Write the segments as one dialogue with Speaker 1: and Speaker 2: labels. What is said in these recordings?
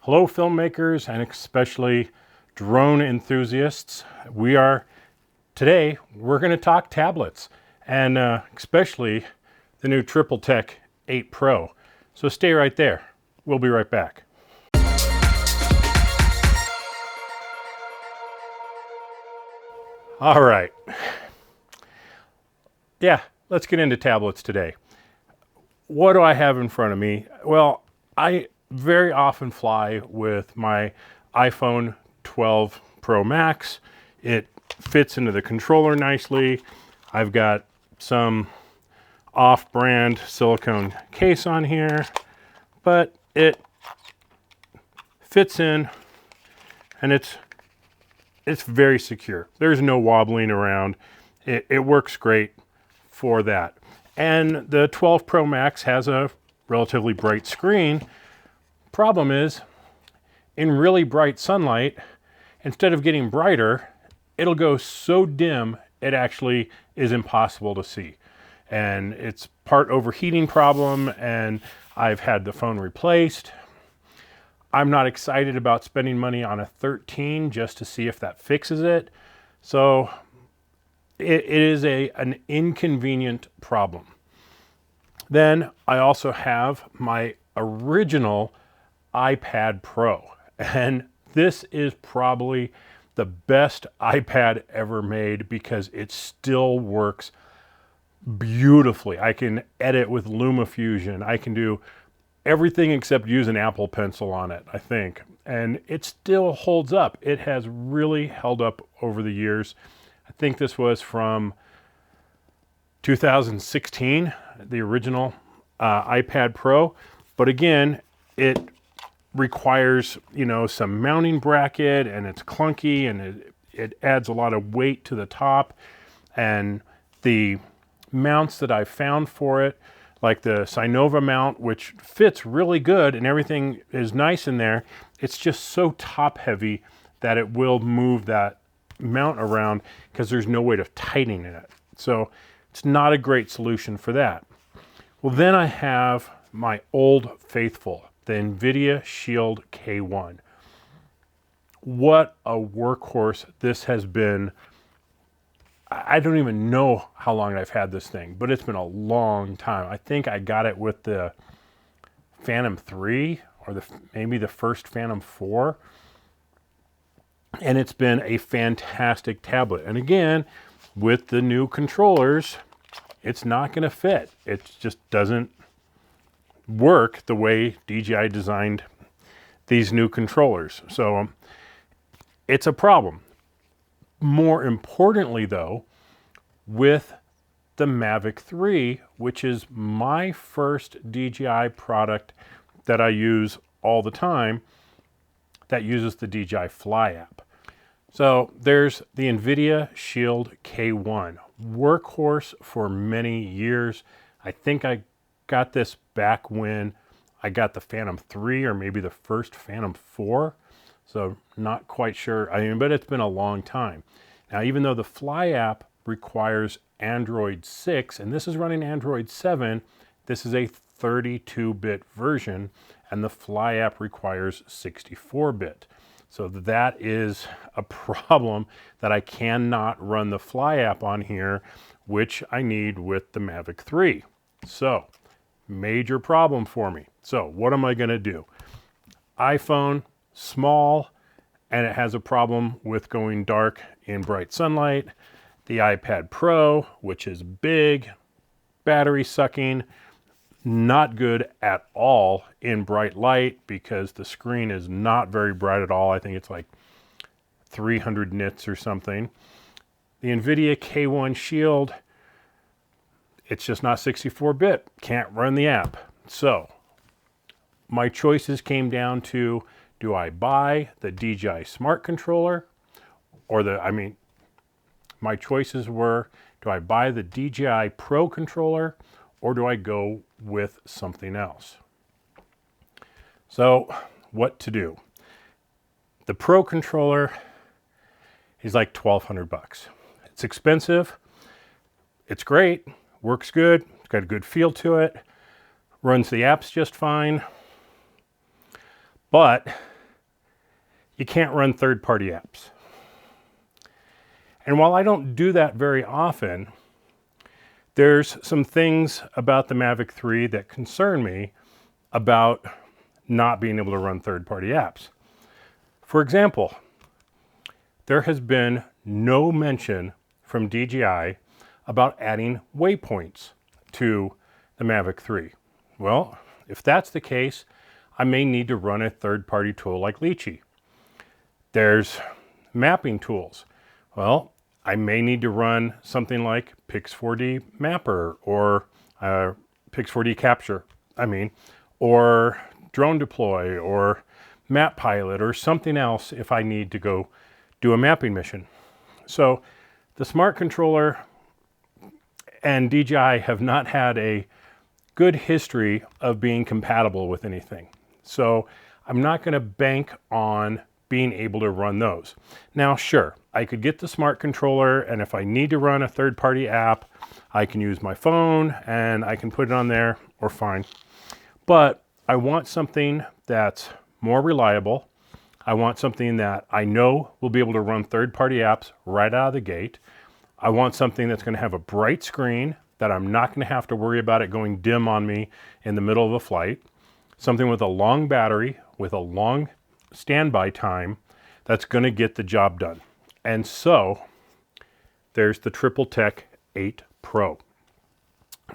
Speaker 1: Hello filmmakers and especially drone enthusiasts. Today we're going to talk tablets and especially the new Tripltek 8 Pro. So stay right there. We'll be right back. All right. Yeah, let's get into tablets today. What do I have in front of me? Well, I very often fly with my iPhone 12 Pro Max. It fits into the controller nicely. I've got some off-brand silicone case on here, but it fits in and it's very secure. There's no wobbling around. It works great for that. And the 12 Pro Max has a relatively bright screen. Problem is, in really bright sunlight, instead of getting brighter, it'll go so dim it actually is impossible to see. And it's part overheating problem, and I've had the phone replaced. I'm not excited about spending money on a 13 just to see if that fixes it. So it is an inconvenient problem. Then I also have my original iPad Pro, and this is probably the best iPad ever made because it still works beautifully. I can edit with LumaFusion. I can do everything except use an Apple Pencil on it, I think. And it still holds up. It has really held up over the years. I think this was from 2016, the original iPad Pro. But again, it requires, some mounting bracket, and it's clunky, and it adds a lot of weight to the top. And the mounts that I found for it, like the Sinova mount, which fits really good and everything is nice in there, it's just so top heavy that it will move that mount around because there's no way of tightening it. So it's not a great solution for that. Well, then I have my old faithful, the NVIDIA Shield K1. What a workhorse this has been. I don't even know how long I've had this thing, but it's been a long time. I think I got it with the Phantom 3 or maybe the first Phantom 4. And it's been a fantastic tablet. And again, with the new controllers, it's not going to fit. It just doesn't work the way DJI designed these new controllers. So it's a problem. More importantly, though, with the Mavic 3, which is my first DJI product that I use all the time, that uses the DJI Fly app. So there's the NVIDIA Shield K1, workhorse for many years. I think I got this back when I got the Phantom 3 or maybe the first Phantom 4. So not quite sure, but it's been a long time. Now, even though the Fly app requires Android 6, and this is running Android 7, this is a 32-bit version, and the Fly app requires 64-bit. So that is a problem that I cannot run the Fly app on here, which I need with the Mavic 3. So, major problem for me. So, what am I going to do? iPhone, small, and it has a problem with going dark in bright sunlight. The iPad Pro, which is big, battery sucking, not good at all in bright light because the screen is not very bright at all. I think it's like 300 nits or something. The NVIDIA K1 Shield, it's just not 64-bit. Can't run the app. So my choices came down to, do I buy the DJI Smart Controller or my choices were, do I buy the DJI Pro Controller or do I go with something else? So what to do? The Pro Controller is like $1,200. It's expensive. It's great. Works good. It's got a good feel to it. Runs the apps just fine. But you can't run third-party apps. And while I don't do that very often, there's some things about the Mavic 3 that concern me about not being able to run third-party apps. For example, there has been no mention from DJI about adding waypoints to the Mavic 3. Well, if that's the case, I may need to run a third-party tool like Litchi. There's mapping tools. Well, I may need to run something like Pix4D Mapper or Pix4D Capture, or Drone Deploy or Map Pilot or something else if I need to go do a mapping mission. So the smart controller and DJI have not had a good history of being compatible with anything. So I'm not going to bank on being able to run those. Now, sure, I could get the smart controller, and if I need to run a third-party app, I can use my phone and I can put it on there, or fine. But I want something that's more reliable. I want something that I know will be able to run third-party apps right out of the gate. I want something that's going to have a bright screen, that I'm not going to have to worry about it going dim on me in the middle of a flight. Something with a long battery, with a long standby time, that's going to get the job done. And so there's the Tripltek 8 Pro.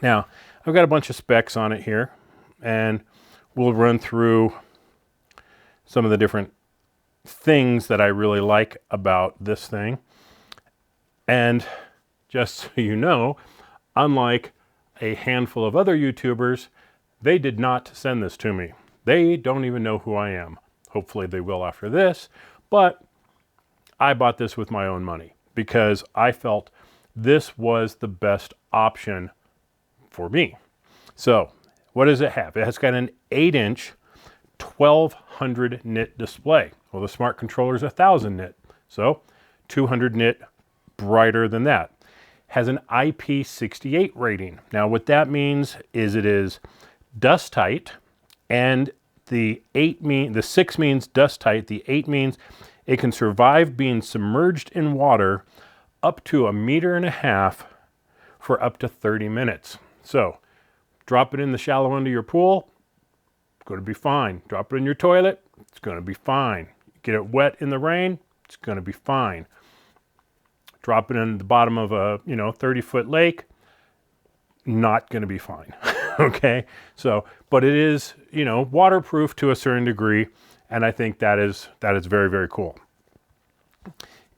Speaker 1: Now, I've got a bunch of specs on it here, and we'll run through some of the different things that I really like about this thing. And just so you know, unlike a handful of other YouTubers, they did not send this to me. They don't even know who I am. Hopefully they will after this, but I bought this with my own money because I felt this was the best option for me. So what does it have? It has got an 8-inch 1200 nit display. Well, the smart controller is 1000 nit, so 200 nit brighter than that. Has an IP68 rating. Now what that means is it is dust tight, and the 6 means dust tight, the 8 means it can survive being submerged in water up to 1.5 meters for up to 30 minutes. So drop it in the shallow end of your pool, it's going to be fine. Drop it in your toilet, it's going to be fine. Get it wet in the rain, it's going to be fine. Drop it in the bottom of a 30-foot lake, not going to be fine. Okay, so but it is waterproof to a certain degree, and I think that is very, very cool.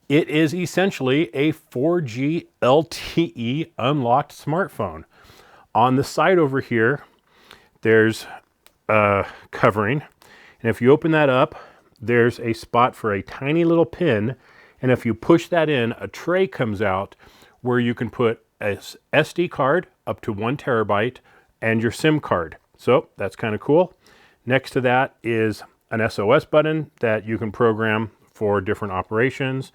Speaker 1: It is essentially a 4G LTE unlocked smartphone. On the side over here, there's a covering, and if you open that up, there's a spot for a tiny little pin, and if you push that in, a tray comes out where you can put a SD card up to 1 terabyte and your SIM card. So that's kind of cool. Next to that is an SOS button that you can program for different operations.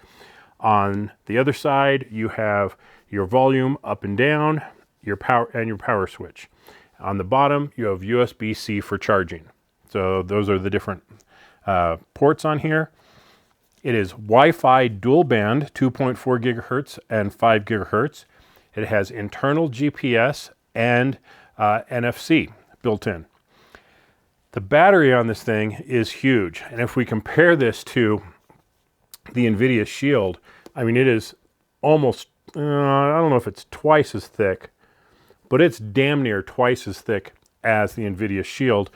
Speaker 1: On the other side, you have your volume up and down, your power switch. On the bottom, you have USB-C for charging. So those are the different ports on here. It is Wi-Fi dual band, 2.4 gigahertz and 5 gigahertz. It has internal GPS and NFC built in. The battery on this thing is huge. And if we compare this to the NVIDIA Shield, it is almost, I don't know if it's twice as thick, but it's damn near twice as thick as the NVIDIA Shield,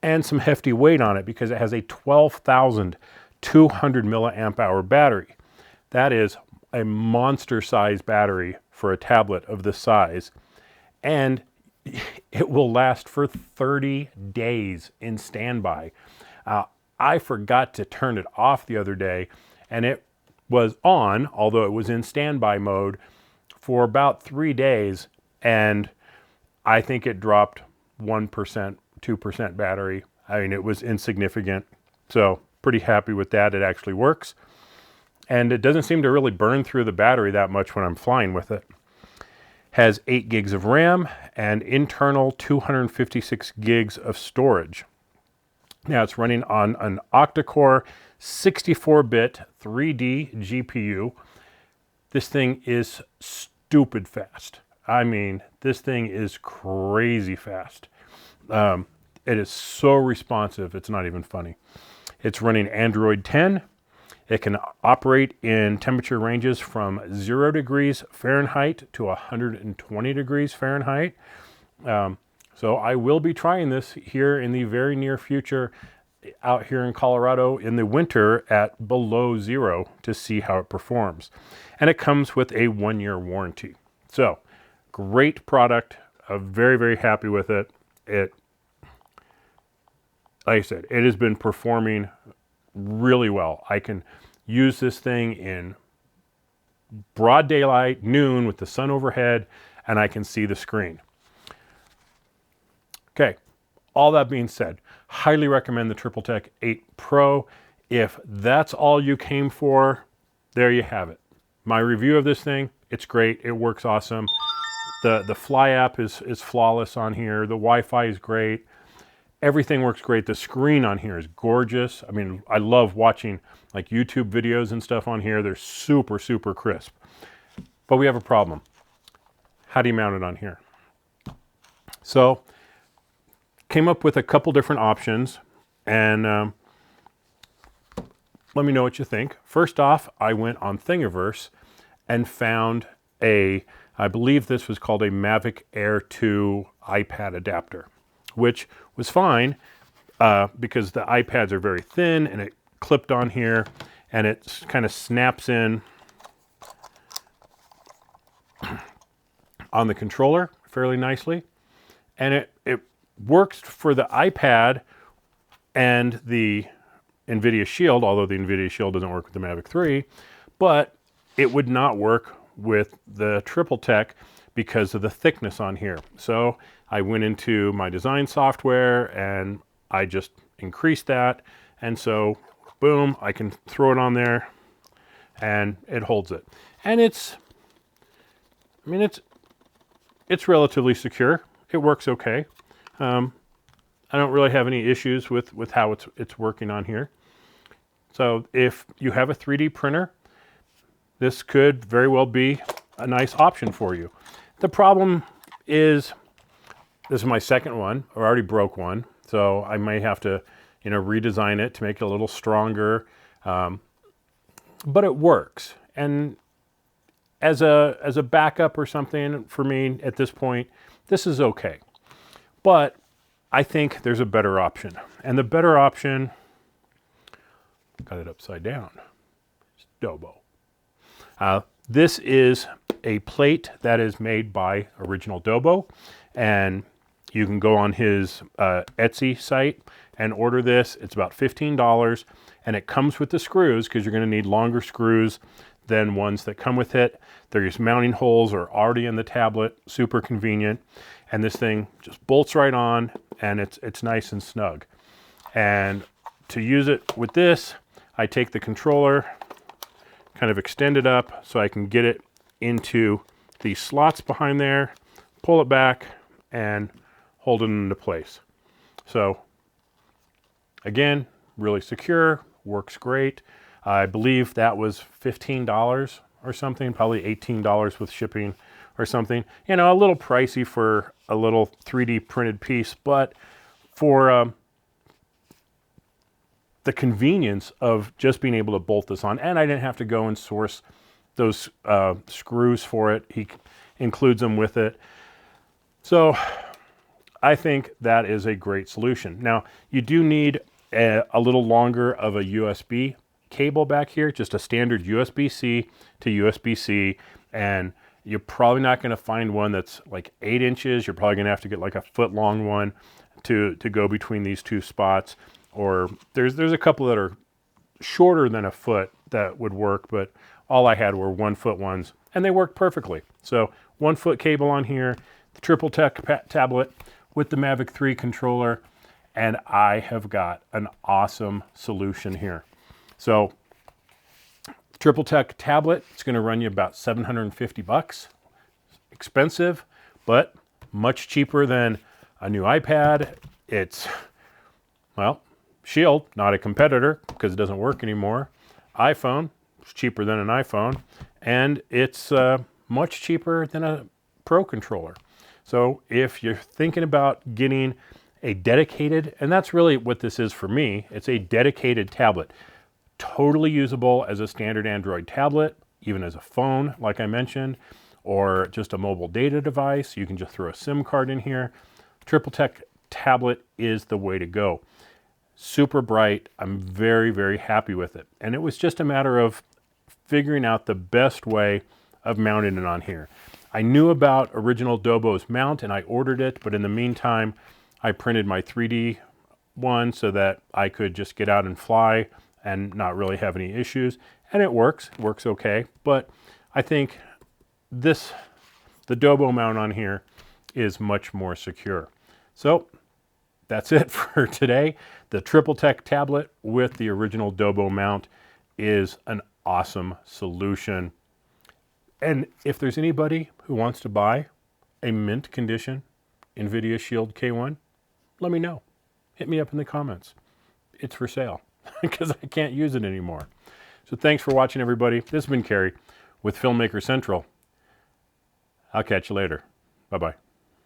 Speaker 1: and some hefty weight on it because it has a 12,200 milliamp hour battery. That is a monster size battery for a tablet of this size, and it will last for 30 days in standby. I forgot to turn it off the other day, and it was on, although it was in standby mode, for about 3 days, and I think it dropped 1%, 2% battery. It was insignificant. So pretty happy with that. It actually works. And it doesn't seem to really burn through the battery that much when I'm flying with it. Has 8 gigs of RAM and internal 256 gigs of storage. Now it's running on an octa-core 64-bit 3D GPU. This thing is stupid fast. I mean, this thing is crazy fast. It is so responsive, it's not even funny. It's running Android 10. It can operate in temperature ranges from 0 degrees Fahrenheit to 120 degrees Fahrenheit. So I will be trying this here in the very near future out here in Colorado in the winter at below 0 to see how it performs. And it comes with a 1-year warranty. So great product. I'm very, very happy with it. Like I said, it has been performing really well. I can use this thing in broad daylight, noon, with the sun overhead, and I can see the screen. Okay, all that being said, highly recommend the Tripltek 8 Pro. If that's all you came for, there you have it. My review of this thing, it's great. It works awesome. The Fly app is flawless on here. The Wi-Fi is great. Everything works great. The screen on here is gorgeous. I mean, I love watching like YouTube videos and stuff on here. They're super, super crisp. But we have a problem. How do you mount it on here? So, came up with a couple different options, and let me know what you think. First off, I went on Thingiverse and found I believe this was called a Mavic Air 2 iPad adapter, which was fine because the iPads are very thin and it clipped on here and it kind of snaps in on the controller fairly nicely. And it works for the iPad and the NVIDIA Shield, although the NVIDIA Shield doesn't work with the Mavic 3, but it would not work with the Tripltek because of the thickness on here. So I went into my design software and I just increased that. And so, boom, I can throw it on there and it holds it. And it's relatively secure. It works okay. I don't really have any issues with how it's working on here. So if you have a 3D printer, this could very well be a nice option for you. The problem is, this is my second one. I already broke one, so I may have to, redesign it to make it a little stronger. But it works, and as a backup or something for me at this point, this is okay. But I think there's a better option, and the better option, got it upside down, is Dobo. This is a plate that is made by Original Dobo, and you can go on his Etsy site and order this. It's about $15, and it comes with the screws because you're going to need longer screws than ones that come with it. There's mounting holes are already in the tablet, super convenient, and this thing just bolts right on, and it's nice and snug. And to use it with this, I take the controller, kind of extend it up so I can get it into these slots behind there, pull it back, and hold it into place. So again, really secure, works great. I believe that was $15 or something, probably $18 with shipping or something. A little pricey for a little 3D printed piece, but for the convenience of just being able to bolt this on, and I didn't have to go and source those screws for it. He includes them with it. So I think that is a great solution. Now, you do need a little longer of a USB cable back here, just a standard USB-C to USB-C, and you're probably not going to find one that's like 8 inches. You're probably going to have to get like a foot-long one to go between these two spots. Or there's a couple that are shorter than a foot that would work, but all I had were 1 foot ones, and they worked perfectly. So 1 foot cable on here, the Tripltek tablet with the Mavic 3 controller, and I have got an awesome solution here. So Tripltek tablet, it's going to run you about $750. Expensive, but much cheaper than a new iPad. It's, well, Shield, not a competitor because it doesn't work anymore. iPhone, it's cheaper than an iPhone, and it's much cheaper than a Pro controller. So if you're thinking about getting a dedicated, and that's really what this is for me, it's a dedicated tablet. Totally usable as a standard Android tablet, even as a phone, like I mentioned, or just a mobile data device. You can just throw a SIM card in here. Tripltek tablet is the way to go. Super bright. I'm very, very happy with it. And it was just a matter of figuring out the best way of mounting it on here. I knew about original Dobo's mount and I ordered it, but in the meantime, I printed my 3D one so that I could just get out and fly and not really have any issues. And it works okay. But I think the Dobo mount on here is much more secure. So that's it for today. The Tripltek tablet with the original Dobo mount is an awesome solution. And if there's anybody who wants to buy a mint condition NVIDIA Shield K1, let me know. Hit me up in the comments. It's for sale because I can't use it anymore. So thanks for watching, everybody. This has been Kerry with Filmmaker Central. I'll catch you later. Bye-bye.